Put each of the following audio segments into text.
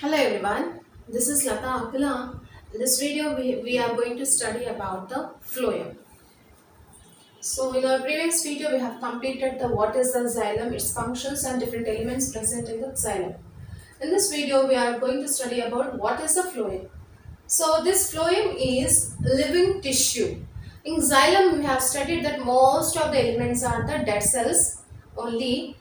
Hello everyone, this is Lata Akula. In this video we are going to study about the phloem. So in our previous video we have completed the what is the xylem, its functions and different elements present in the xylem. In this video we are going to study about what is the phloem. So this phloem is living tissue. In xylem we have studied that most of the elements are the dead cells only,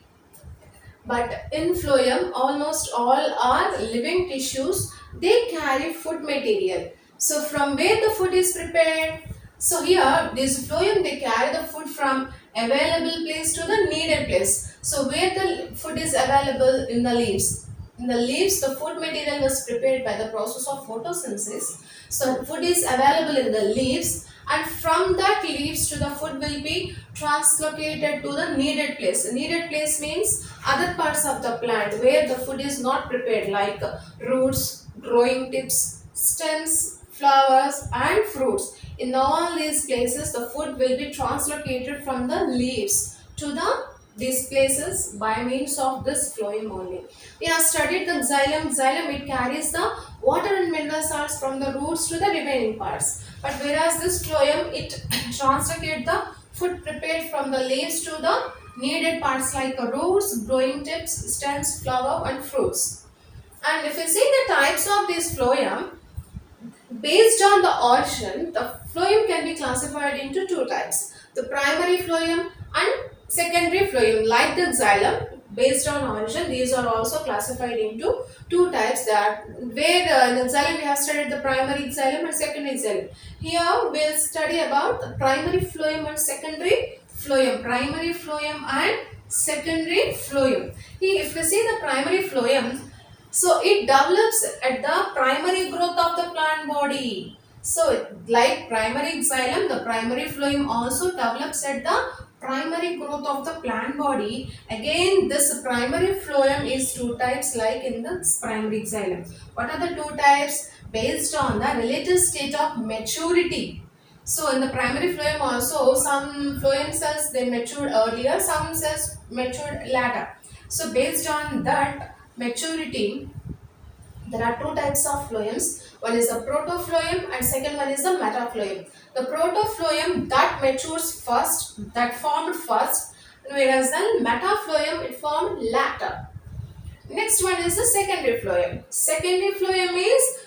but in phloem, almost all are living tissues. They carry food material. So from where the food is prepared? So here, this phloem, they carry the food from available place to the needed place. So where the food is available in the leaves. In the leaves, the food material was prepared by the process of photosynthesis. So food is available in the leaves, and from that leaves to the food will be translocated to the needed place. Needed place means other parts of the plant where the food is not prepared, like roots, growing tips, stems, flowers and fruits. In all these places the food will be translocated from the leaves to these places by means of this phloem only. We have studied the xylem. Xylem, it carries the water and mineral salts from the roots to the remaining parts. But whereas this phloem, it translocates the food prepared from the leaves to the needed parts like roots, growing tips, stems, flower and fruits. And if you see the types of this phloem, based on the origin, the phloem can be classified into two types. The primary phloem and secondary phloem. Like the xylem, based on origin, these are also classified into two types. That where in the xylem we have studied the primary xylem and secondary xylem. Here we will study about the primary phloem and secondary phloem. Primary phloem and secondary phloem. Here, if we see the primary phloem, so it develops at the primary growth of the plant body. So like primary xylem, the primary phloem also develops at the primary growth of the plant body. Again, this primary phloem is two types like in the primary xylem. What are the two types? Based on the relative state of maturity. So in the primary phloem also, some phloem cells they matured earlier, some cells matured later. So based on that maturity, there are two types of phloems. One is the protophlloem and second one is the metaphlloem. The protophlloem that matures first, that formed first, whereas the metaphlloem it formed later. Next one is the secondary phloem. Secondary phloem is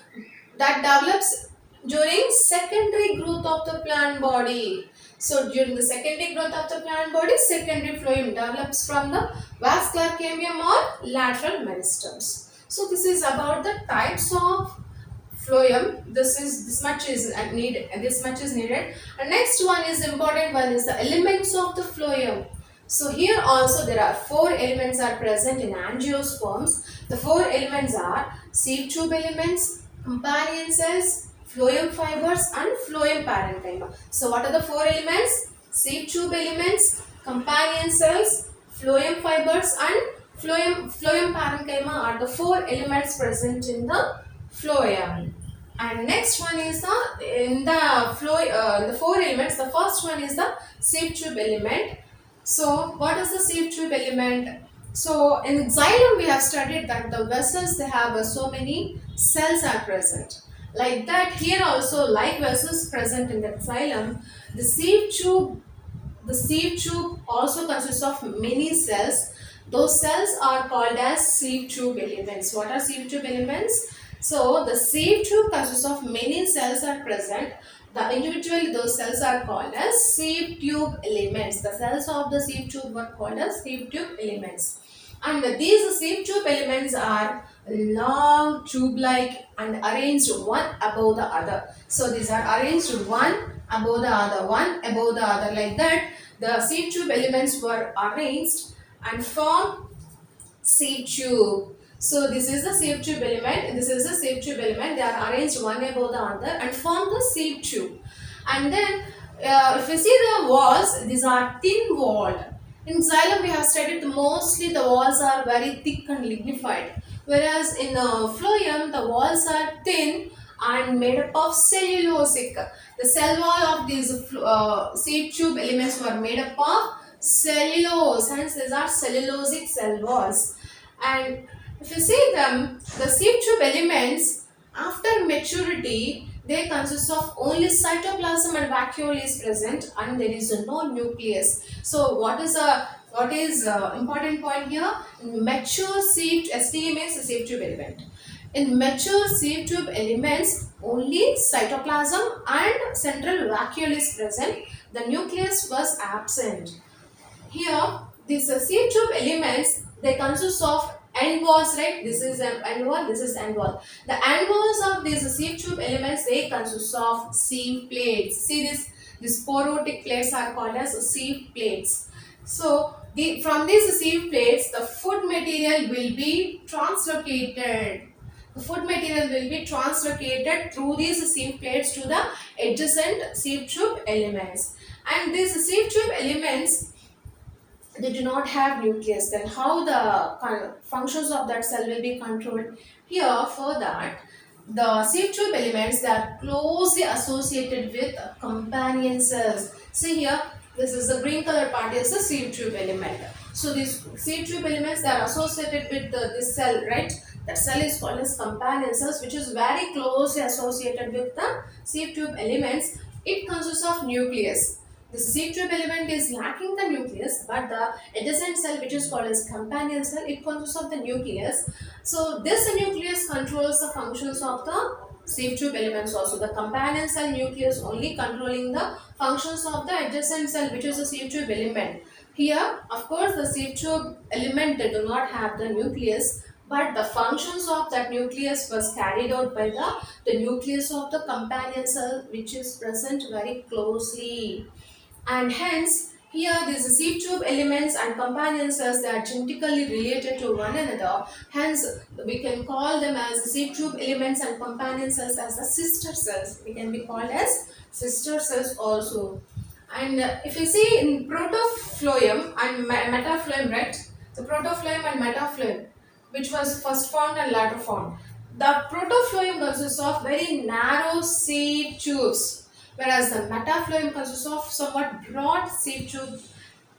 that develops during secondary growth of the plant body. So during the secondary growth of the plant body, secondary phloem develops from the vascular cambium or lateral meristems. So this is about the types of phloem. This much is needed, and this much is needed. And next one is important one is the elements of the phloem. So here also there are four elements are present in angiosperms. The four elements are sieve tube elements, companion cells, phloem fibers and phloem parenchyma. So what are the four elements? Sieve tube elements, companion cells, phloem fibers and phloem parenchyma are the four elements present in the phloem. And next one is the four elements. The first one is the sieve tube element. So what is the sieve tube element? So in xylem we have studied that the vessels they have so many cells are present. Like that here also like vessels present in the xylem, the sieve tube also consists of many cells. Those cells are called as sieve tube elements. What are sieve tube elements? So the sieve tube consists of many cells are present. Individually those cells are called as sieve tube elements. The cells of the sieve tube were called as sieve tube elements. And these sieve tube elements are long tube-like and arranged one above the other. So these are arranged one above the other, one above the other like that. The sieve tube elements were arranged and formed sieve tube. So this is the sieve tube element and this is the sieve tube element. They are arranged one above the other and form the sieve tube. And then if you see the walls, these are thin walled. In xylem we have studied mostly the walls are very thick and lignified, whereas in phloem the walls are thin and made up of cellulosic. The cell wall of these sieve tube elements were made up of cellulose, hence these are cellulosic cell walls. And if you see them, the sieve tube tube elements, after maturity, they consist of only cytoplasm and vacuole is present, and there is no nucleus. So what is important point here? Mature sieve, STE means sieve tube element. In mature sieve tube elements, only cytoplasm and central vacuole is present. The nucleus was absent. Here, these sieve tube elements, they consist of end walls, right? This is an end wall, this is end wall. The end walls of these sieve tube elements, they consist of sieve plates. See this, these porotic plates are called as sieve plates. So, from these sieve plates, the food material will be translocated. The food material will be translocated through these sieve plates to the adjacent sieve tube elements. And these sieve tube elements, they do not have nucleus. Then how the functions of that cell will be controlled? Here, for that, the sieve tube elements, they are closely associated with companion cells. See here, this is the green color part is the sieve tube element. So these sieve tube elements, they are associated with this cell, right? That cell is called as companion cells, which is very closely associated with the sieve tube elements. It consists of nucleus. The sieve tube element is lacking the nucleus, but the adjacent cell, which is called as companion cell, it consists of the nucleus. So this nucleus controls the functions of the sieve tube elements also. The companion cell nucleus only controlling the functions of the adjacent cell, which is the sieve tube element. Here, of course, the sieve tube element, they do not have the nucleus, but the functions of that nucleus was carried out by the nucleus of the companion cell, which is present very closely. And hence, here these sieve tube elements and companion cells, they are genetically related to one another. Hence, we can call them as sieve tube elements and companion cells as the sister cells. They can be called as sister cells also. And if you see in protophlloem and metaphlloem, right? The protophlloem and metaphlloem, which was first formed and later formed. The protophlloem consists of very narrow sieve tubes, whereas the metaphlloem consists of somewhat broad sieve tubes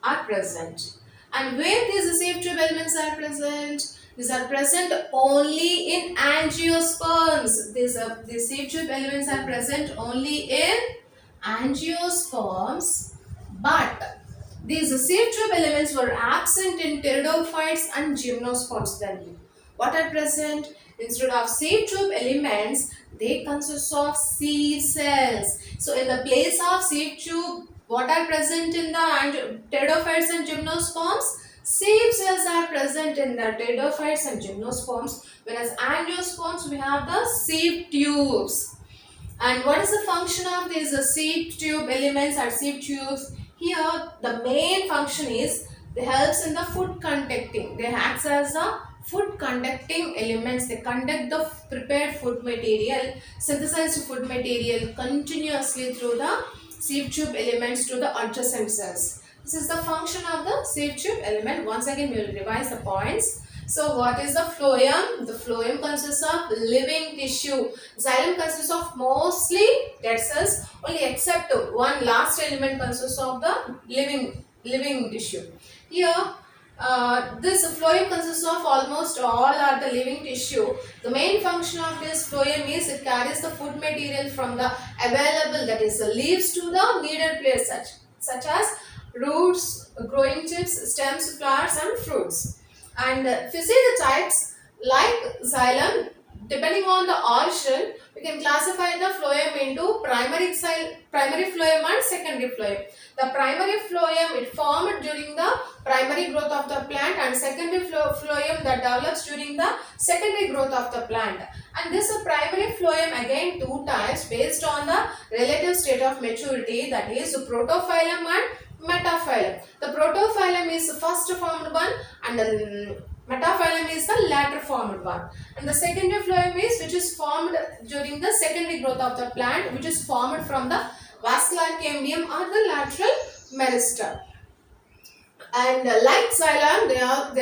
are present. And where these sieve tube elements are present? These are present only in angiosperms. These sieve tube elements are present only in angiosperms, but these sieve tube elements were absent in pteridophytes and gymnosperms. Then what are present? Instead of sieve tube elements, they consist of sieve cells. So in the place of sieve tube, what are present in the pteridophytes and gymnosperms? Sieve cells are present in the pteridophytes and gymnosperms, whereas angiosperms, we have the sieve tubes. And what is the function of these sieve tube elements or sieve tubes? Here, the main function is they helps in the food conducting. They acts as the food conducting elements. They conduct the prepared food material, synthesized food material continuously through the sieve tube elements to the adjacent cells. This is the function of the sieve tube element. Once again, we will revise the points. So what is the phloem? The phloem consists of living tissue. Xylem consists of mostly dead cells, only except one last element consists of the living tissue. Here, this phloem consists of almost all are the living tissue. The main function of this phloem is it carries the food material from the available, that is the leaves, to the needed place such as roots, growing tips, stems, flowers and fruits. And if you see the types, like xylem, depending on the origin, we can classify the phloem into primary phloem and secondary phloem. The primary phloem, it formed during the primary growth of the plant, and secondary phloem that develops during the secondary growth of the plant. And this primary phloem, again two types based on the relative state of maturity, that is protophyllum and metaphylum. The protophyllum is the first formed one, and the metaphyllum is the latter formed one. And the secondary phloem is which is formed during the secondary growth of the plant, which is formed from the vascular cambium or the lateral meristem. And like xylem,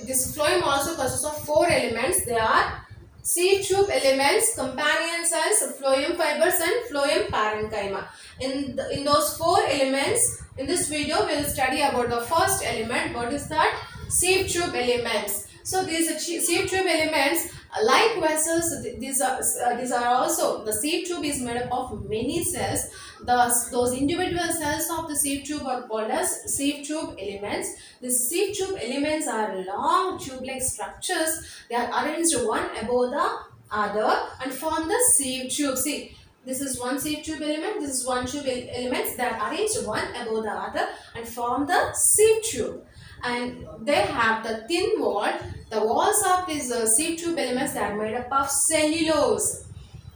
this phloem also consists of four elements. They are sieve tube elements, companion cells, phloem fibers and phloem parenchyma. In those four elements, in this video we will study about the first element. What is that? Sieve tube elements. So these sieve tube elements Like vessels, these are also the sieve tube is made up of many cells. Those individual cells of the sieve tube are called as sieve tube elements. The sieve tube elements are long tube-like structures. They are arranged one above the other and form the sieve tube. See, this is one sieve tube element. This is one tube elements that are arranged one above the other and form the sieve tube. And they have the thin wall. The walls of these sieve tube elements that are made up of cellulose.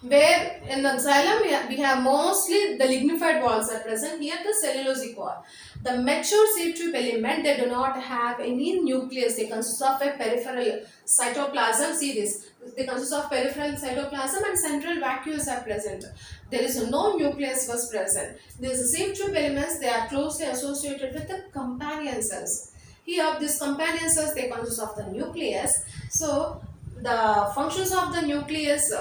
Where in the xylem we have mostly the lignified walls are present. Here the cellulosic wall. The mature sieve tube element, they do not have any nucleus. They consist of a peripheral cytoplasm. See this. They consist of peripheral cytoplasm and central vacuoles are present. There is no nucleus was present. These sieve tube elements, they are closely associated with the companion cells. Here, these companion cells, they consist of the nucleus. So, the functions of the nucleus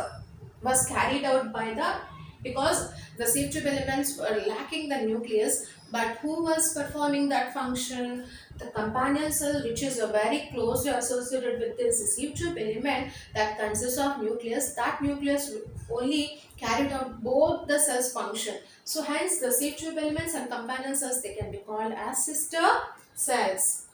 was carried out by because the sieve tube elements were lacking the nucleus, but who was performing that function? The companion cell, which is very closely associated with this sieve tube element that consists of nucleus. That nucleus only carried out both the cells function. So hence the sieve tube elements and companion cells, they can be called as sister cells.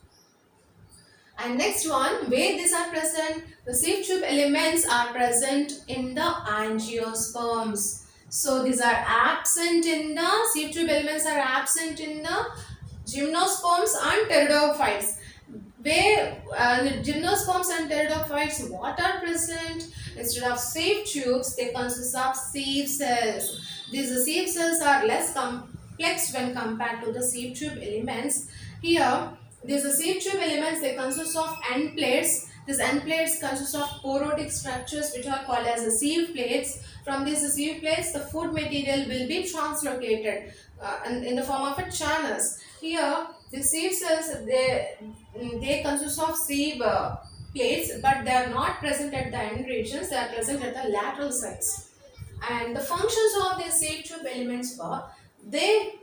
And next one, where these are present, the sieve tube elements are present in the angiosperms. So these are absent in the sieve tube elements are absent in the gymnosperms and pteridophytes. Where the gymnosperms and pteridophytes, what are present? Instead of sieve tubes, they consist of sieve cells. These sieve cells are less complex when compared to the sieve tube elements. Here, these sieve tube elements, they consist of end plates. These end plates consist of porotic structures which are called as the sieve plates. From these sieve plates, the food material will be translocated in the form of a channels. Here, the sieve cells, they consist of sieve plates, but they are not present at the end regions. They are present at the lateral sides. And the functions of these sieve tube elements were, they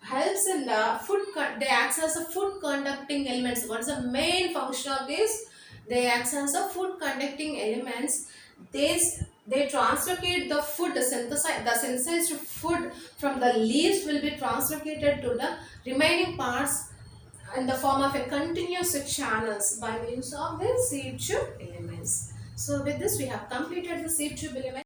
helps in the they act as a food conducting elements. What is the main function of this? They act as a food conducting elements. They translocate the food, the synthesized food from the leaves will be translocated to the remaining parts in the form of a continuous channels by means of the sieve tube elements. So with this we have completed the sieve tube elements.